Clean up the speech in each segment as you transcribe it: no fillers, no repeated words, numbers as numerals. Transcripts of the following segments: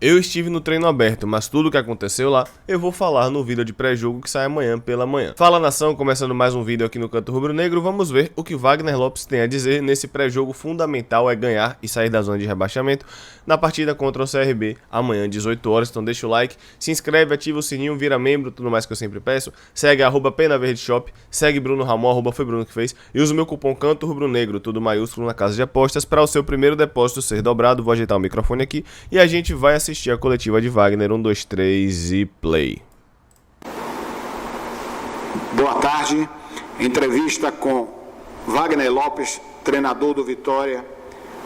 Eu estive no treino aberto, mas tudo o que aconteceu lá eu vou falar no vídeo de pré-jogo que sai amanhã pela manhã. Fala nação, começando mais um vídeo aqui no Canto Rubro Negro, vamos ver o que Wagner Lopes tem a dizer nesse pré-jogo fundamental é ganhar e sair da zona de rebaixamento na partida contra o CRB amanhã 18 horas, então deixa o like, se inscreve, ativa o sininho, vira membro, tudo mais que eu sempre peço, segue @PenaVerdeShop, segue Bruno Ramon, @foi Bruno que fez, e usa o meu cupom Canto Rubro Negro, tudo maiúsculo na casa de apostas, para o seu primeiro depósito ser dobrado. Vou ajeitar o microfone aqui e a gente vai assistir a coletiva de Wagner. 1, 2, 3 e play. Boa tarde, entrevista com Wagner Lopes, treinador do Vitória,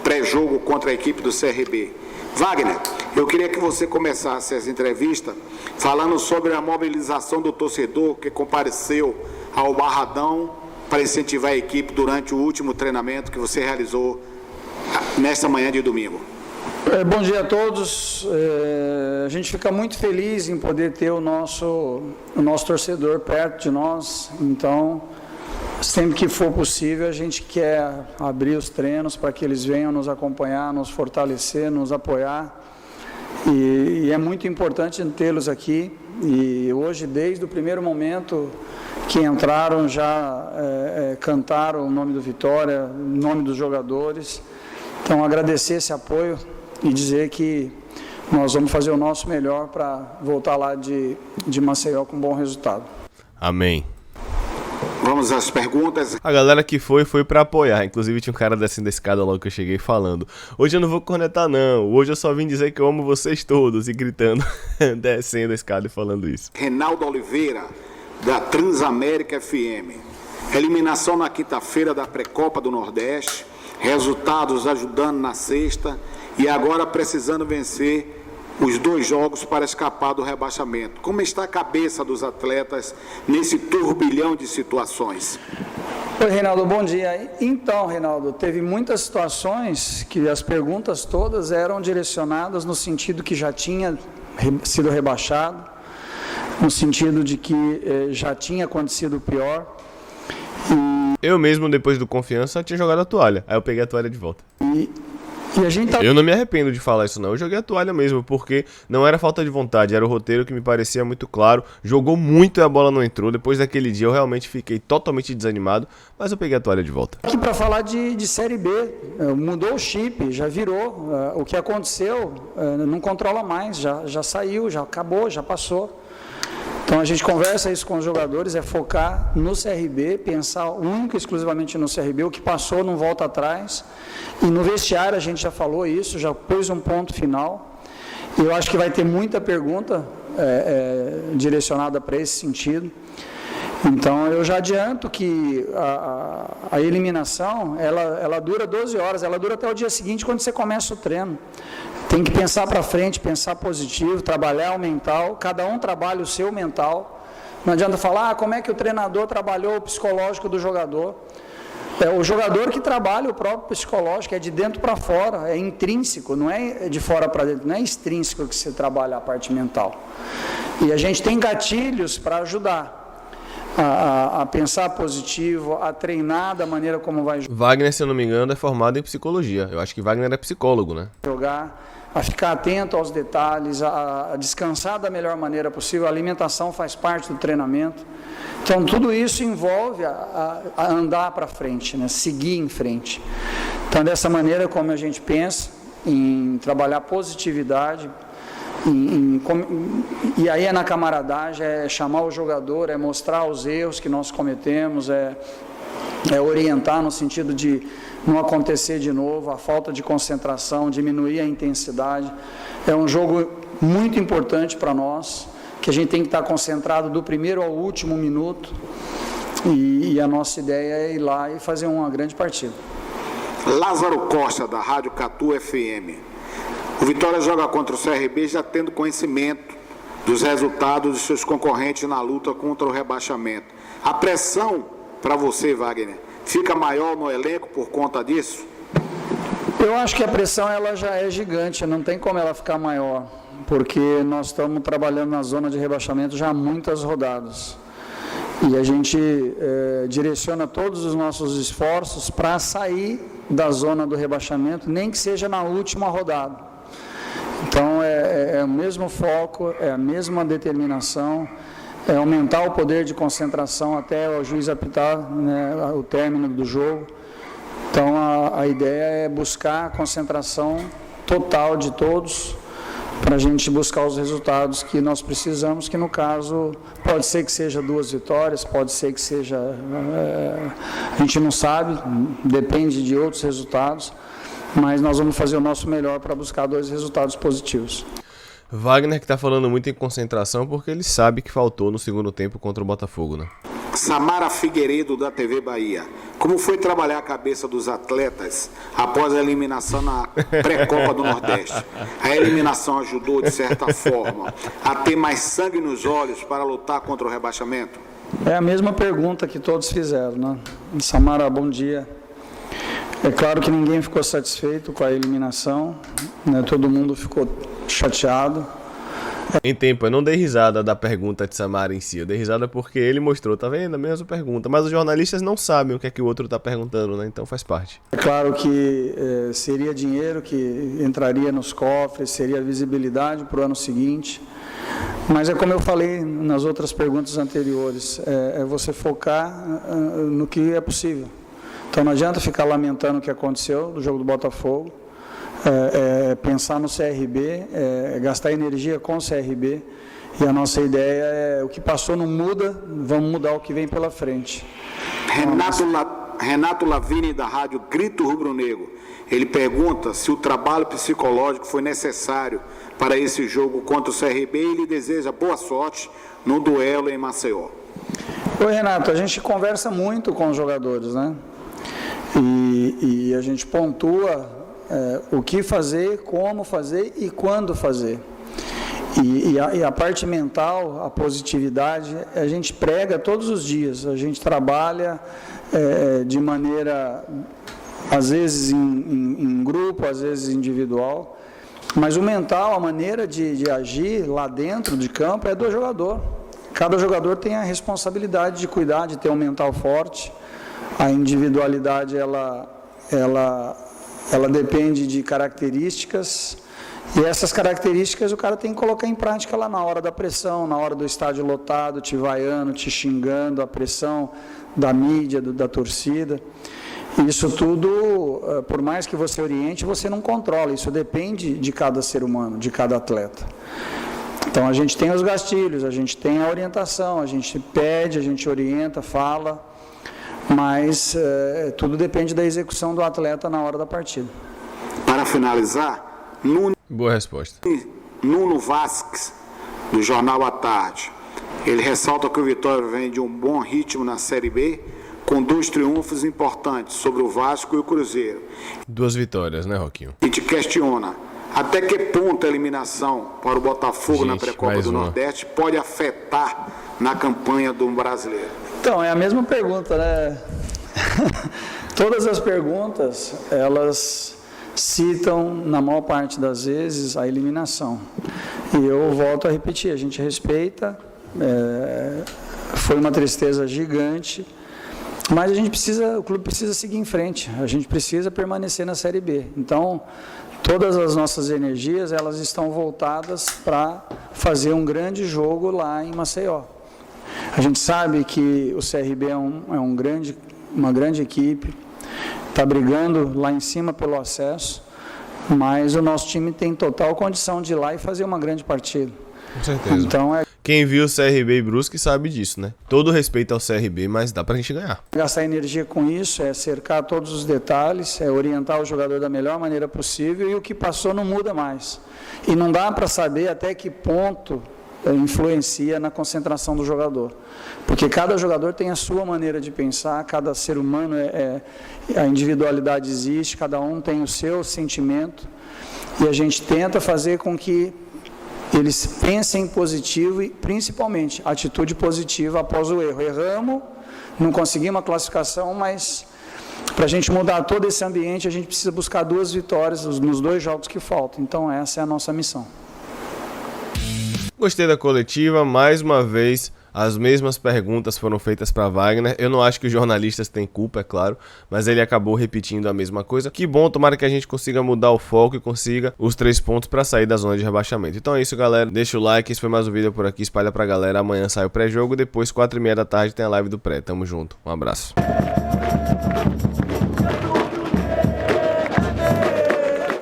pré-jogo contra a equipe do CRB. Wagner, eu queria que você começasse essa entrevista falando sobre a mobilização do torcedor que compareceu ao Barradão para incentivar a equipe durante o último treinamento que você realizou nesta manhã de domingo. Bom dia a todos. A gente fica muito feliz em poder ter o nosso torcedor perto de nós. Então, sempre que for possível, a gente quer abrir os treinos para que eles venham nos acompanhar, nos fortalecer, nos apoiar. E é muito importante tê-los aqui. E hoje, desde o primeiro momento que entraram, já cantaram o nome do Vitória, o nome dos jogadores. Então, agradecer esse apoio e dizer que nós vamos fazer o nosso melhor para voltar lá de Maceió com um bom resultado. Amém. Vamos às perguntas. A galera que foi pra apoiar. Inclusive tinha um cara descendo a escada logo que eu cheguei falando: hoje eu não vou cornetar não, hoje eu só vim dizer que eu amo vocês todos. E gritando, descendo a escada e falando isso. Reinaldo Oliveira, da Transamérica FM. Eliminação na quinta-feira da Pré-Copa do Nordeste. Resultados ajudando na sexta. E agora precisando vencer os 2 jogos para escapar do rebaixamento. Como está a cabeça dos atletas nesse turbilhão de situações? Oi, Reinaldo, bom dia. Então, Reinaldo, teve muitas situações que as perguntas todas eram direcionadas no sentido que já tinha sido rebaixado, no sentido de que já tinha acontecido o pior. Eu mesmo, depois do Confiança, tinha jogado a toalha. Aí eu peguei a toalha de volta. E a gente Eu não me arrependo de falar isso não, eu joguei a toalha mesmo, porque não era falta de vontade, era o roteiro que me parecia muito claro, jogou muito e a bola não entrou. Depois daquele dia eu realmente fiquei totalmente desanimado, mas eu peguei a toalha de volta. Aqui para falar de Série B, mudou o chip, já virou, o que aconteceu não controla mais, já saiu, já acabou, já passou. Então a gente conversa isso com os jogadores, é focar no CRB, pensar único e exclusivamente no CRB, o que passou não volta atrás. E no vestiário a gente já falou isso, já pôs um ponto final. E eu acho que vai ter muita pergunta direcionada para esse sentido. Então eu já adianto que a eliminação, ela dura 12 horas, ela dura até o dia seguinte quando você começa o treino. Tem que pensar para frente, pensar positivo, trabalhar o mental, cada um trabalha o seu mental. Não adianta falar como é que o treinador trabalhou o psicológico do jogador. É o jogador que trabalha o próprio psicológico, é de dentro para fora, é intrínseco, não é de fora para dentro, não é extrínseco que você trabalha a parte mental. E a gente tem gatilhos para ajudar a pensar positivo, a treinar da maneira como vai Wagner, se eu não me engano, é formado em psicologia. Eu acho que Wagner é psicólogo, né? Jogar, a ficar atento aos detalhes, a descansar da melhor maneira possível. A alimentação faz parte do treinamento. Então, tudo isso envolve a andar para frente, né? Seguir em frente. Então, dessa maneira, como a gente pensa em trabalhar positividade, e aí é na camaradagem, é chamar o jogador, é mostrar os erros que nós cometemos, é orientar no sentido de não acontecer de novo, a falta de concentração, diminuir a intensidade. É um jogo muito importante para nós, que a gente tem que estar concentrado do primeiro ao último minuto, e a nossa ideia é ir lá e fazer uma grande partida. Lázaro Costa, da Rádio Catu FM. O Vitória joga contra o CRB já tendo conhecimento dos resultados dos seus concorrentes na luta contra o rebaixamento. A pressão para você, Wagner, fica maior no elenco por conta disso? Eu acho que a pressão ela já é gigante, não tem como ela ficar maior, porque nós estamos trabalhando na zona de rebaixamento já há muitas rodadas. E a gente direciona todos os nossos esforços para sair da zona do rebaixamento, nem que seja na última rodada. Então, é o mesmo foco, é a mesma determinação, é aumentar o poder de concentração até o juiz apitar, né, o término do jogo. Então a ideia é buscar a concentração total de todos para a gente buscar os resultados que nós precisamos, que no caso pode ser que seja 2 vitórias, pode ser que seja, a gente não sabe, depende de outros resultados, mas nós vamos fazer o nosso melhor para buscar 2 resultados positivos. Wagner que está falando muito em concentração porque ele sabe que faltou no segundo tempo contra o Botafogo, né? Samara Figueiredo, da TV Bahia. Como foi trabalhar a cabeça dos atletas após a eliminação na pré-copa do Nordeste? A eliminação ajudou, de certa forma, a ter mais sangue nos olhos para lutar contra o rebaixamento? É a mesma pergunta que todos fizeram, né? Samara, bom dia. É claro que ninguém ficou satisfeito com a eliminação, né? Todo mundo ficou chateado. Em tempo, eu não dei risada da pergunta de Samara em si, eu dei risada porque ele mostrou, tá vendo? A mesma pergunta, mas os jornalistas não sabem o que é que o outro tá perguntando, né? Então faz parte. É claro que seria dinheiro que entraria nos cofres, seria visibilidade para o ano seguinte, mas é como eu falei nas outras perguntas anteriores, é você focar no que é possível. Então não adianta ficar lamentando o que aconteceu no jogo do Botafogo, pensar no CRB, gastar energia com o CRB, e a nossa ideia é o que passou não muda, vamos mudar o que vem pela frente. Renato Lavini, da rádio Grito Rubro Negro, ele pergunta se o trabalho psicológico foi necessário para esse jogo contra o CRB e ele deseja boa sorte no duelo em Maceió. Oi, Renato, a gente conversa muito com os jogadores, né? E a gente pontua o que fazer, como fazer e quando fazer. E a parte mental, a positividade, a gente prega todos os dias, a gente trabalha de maneira, às vezes em grupo, às vezes individual, mas o mental, a maneira de agir lá dentro de campo é do jogador. Cada jogador tem a responsabilidade de cuidar, de ter um mental forte. A individualidade, ela depende de características, e essas características o cara tem que colocar em prática lá na hora da pressão, na hora do estádio lotado, te vaiando, te xingando, a pressão da mídia, da torcida. Isso tudo, por mais que você oriente, você não controla, isso depende de cada ser humano, de cada atleta. Então a gente tem os gastilhos, a gente tem a orientação, a gente pede, a gente orienta, fala, mas tudo depende da execução do atleta na hora da partida. Para finalizar, boa resposta. Nuno Vasques, do Jornal à Tarde, ele ressalta que o Vitória vem de um bom ritmo na Série B, com 2 triunfos importantes sobre o Vasco e o Cruzeiro. 2 vitórias, né, Roquinho? E te questiona, até que ponto a eliminação para o Botafogo na pré-copa do Nordeste pode afetar na campanha do brasileiro? Então, é a mesma pergunta, né? Todas as perguntas, elas citam, na maior parte das vezes, a eliminação. E eu volto a repetir, a gente respeita, foi uma tristeza gigante, mas o clube precisa seguir em frente, a gente precisa permanecer na Série B. Então, todas as nossas energias, elas estão voltadas para fazer um grande jogo lá em Maceió. A gente sabe que o CRB é uma grande equipe, está brigando lá em cima pelo acesso, mas o nosso time tem total condição de ir lá e fazer uma grande partida. Com certeza. Então, quem viu o CRB e Brusque sabe disso, né? Todo respeito ao CRB, mas dá pra gente ganhar. Gastar energia com isso, cercar todos os detalhes, orientar o jogador da melhor maneira possível, e o que passou não muda mais. E não dá para saber até que ponto influencia na concentração do jogador, porque cada jogador tem a sua maneira de pensar, cada ser humano a individualidade existe, cada um tem o seu sentimento, e a gente tenta fazer com que eles pensem positivo e principalmente atitude positiva após o erro. Erramos, não conseguimos a classificação, mas para a gente mudar todo esse ambiente a gente precisa buscar 2 vitórias nos 2 jogos que faltam, então essa é a nossa missão. Gostei da coletiva, mais uma vez As mesmas perguntas foram feitas para Wagner. Eu não acho que os jornalistas têm culpa, é claro, mas ele acabou repetindo a mesma coisa. Que bom, tomara que a gente consiga mudar o foco e consiga os 3 pontos para sair da zona de rebaixamento. Então é isso, galera. Deixa o like, esse foi mais um vídeo por aqui, espalha pra galera. Amanhã sai o pré-jogo, depois 4h30 da tarde tem a live do pré. Tamo junto, um abraço.